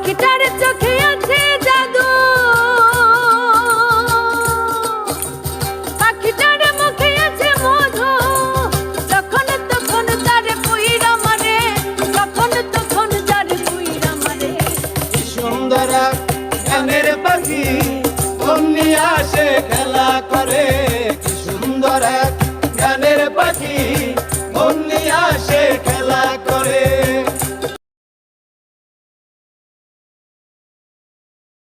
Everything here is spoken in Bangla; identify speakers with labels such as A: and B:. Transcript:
A: পাখিটার চোখে আছে জাদু, পাখিটার মুখে আছে মধু, যখন তখন তার পুইরা মারে, যখন তখন তার পুইরা মারে।
B: কি সুন্দর এক গানের পাখি অমনি আসে খেলা করে, কি সুন্দর এক গানের পাখি অমনি আসে খেলা করে।